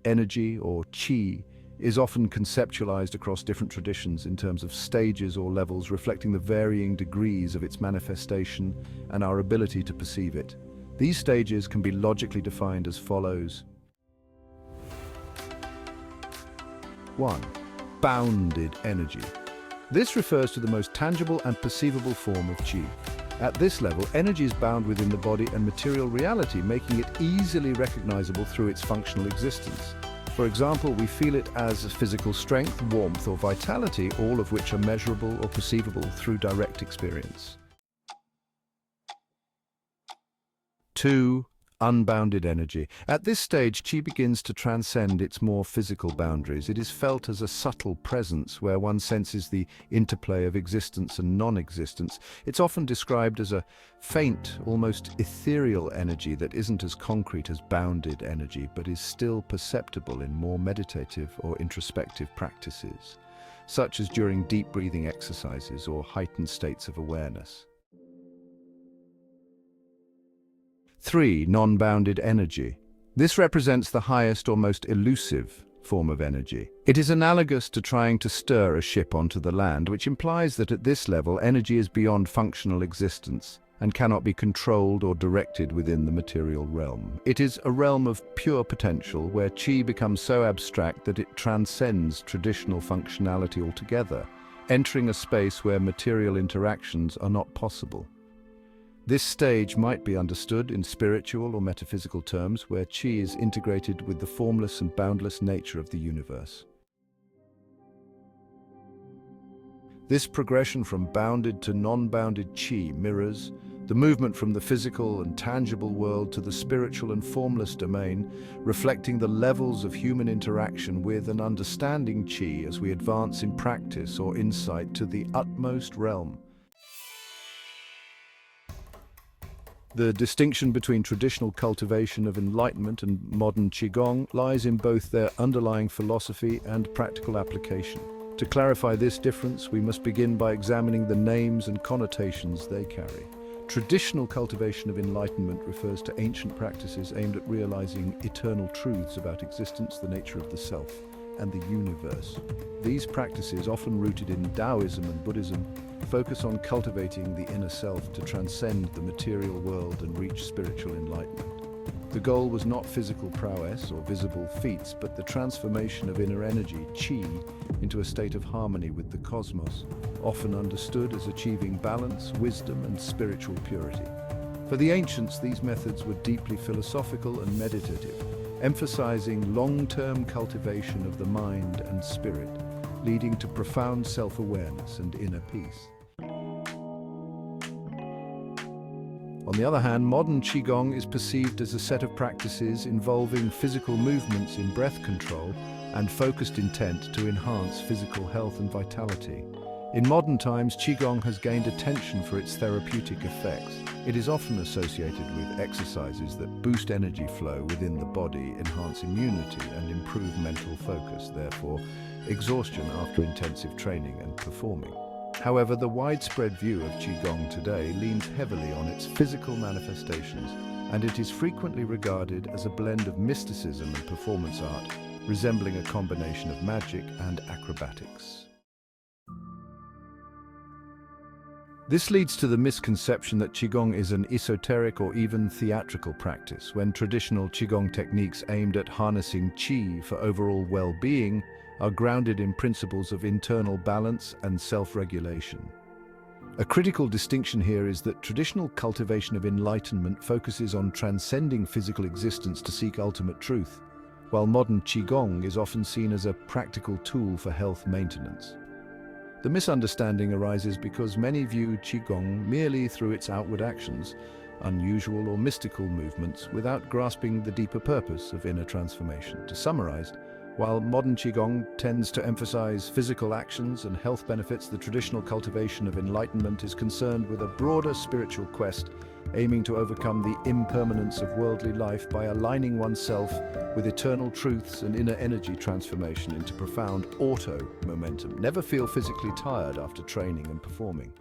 energy, or Qi, is often conceptualized across different traditions in terms of stages or levels reflecting the varying degrees of its manifestation and our ability to perceive it. These stages can be logically defined as follows. 1. Bounded energy. This refers to the most tangible and perceivable form of Qi. At this level, energy is bound within the body and material reality, making it easily recognizable through its functional existence. For example, we feel it as physical strength, warmth, or vitality, all of which are measurable or perceivable through direct experience. 2. Unbounded energy. At this stage, Qi begins to transcend its more physical boundaries. It is felt as a subtle presence where one senses the interplay of existence and non-existence. It's often described as a faint, almost ethereal energy that isn't as concrete as bounded energy, but is still perceptible in more meditative or introspective practices, such as during deep breathing exercises or heightened states of awareness. 3. Non-bounded energy. This represents the highest or most elusive form of energy. It is analogous to trying to stir a ship onto the land, which implies that at this level energy is beyond functional existence and cannot be controlled or directed within the material realm. It is a realm of pure potential where Qi becomes so abstract that it transcends traditional functionality altogether, entering a space where material interactions are not possible. This stage might be understood in spiritual or metaphysical terms, where Qi is integrated with the formless and boundless nature of the universe. This progression from bounded to non-bounded Qi mirrors the movement from the physical and tangible world to the spiritual and formless domain, reflecting the levels of human interaction with and understanding Qi as we advance in practice or insight to the utmost realm. The distinction between traditional cultivation of enlightenment and modern Qigong lies in both their underlying philosophy and practical application. To clarify this difference, we must begin by examining the names and connotations they carry. Traditional cultivation of enlightenment refers to ancient practices aimed at realizing eternal truths about existence, the nature of the self, and the universe. These practices, often rooted in Taoism and Buddhism, focus on cultivating the inner self to transcend the material world and reach spiritual enlightenment. The goal was not physical prowess or visible feats, but the transformation of inner energy, Qi, into a state of harmony with the cosmos, often understood as achieving balance, wisdom, and spiritual purity. For the ancients, these methods were deeply philosophical and meditative, emphasizing long-term cultivation of the mind and spirit, leading to profound self-awareness and inner peace. On the other hand, modern Qigong is perceived as a set of practices involving physical movements in breath control and focused intent to enhance physical health and vitality. In modern times, Qigong has gained attention for its therapeutic effects. It is often associated with exercises that boost energy flow within the body, enhance immunity, and improve mental focus, therefore, exhaustion after intensive training and performing. However, the widespread view of Qigong today leans heavily on its physical manifestations, and it is frequently regarded as a blend of mysticism and performance art, resembling a combination of magic and acrobatics. This leads to the misconception that Qigong is an esoteric or even theatrical practice, when traditional Qigong techniques aimed at harnessing Qi for overall well-being are grounded in principles of internal balance and self-regulation. A critical distinction here is that traditional cultivation of enlightenment focuses on transcending physical existence to seek ultimate truth, while modern Qigong is often seen as a practical tool for health maintenance. The misunderstanding arises because many view Qigong merely through its outward actions, unusual or mystical movements, without grasping the deeper purpose of inner transformation. To summarize, while modern Qigong tends to emphasize physical actions and health benefits, the traditional cultivation of enlightenment is concerned with a broader spiritual quest, aiming to overcome the impermanence of worldly life by aligning oneself with eternal truths and inner energy transformation into profound auto-momentum. Never feel physically tired after training and performing.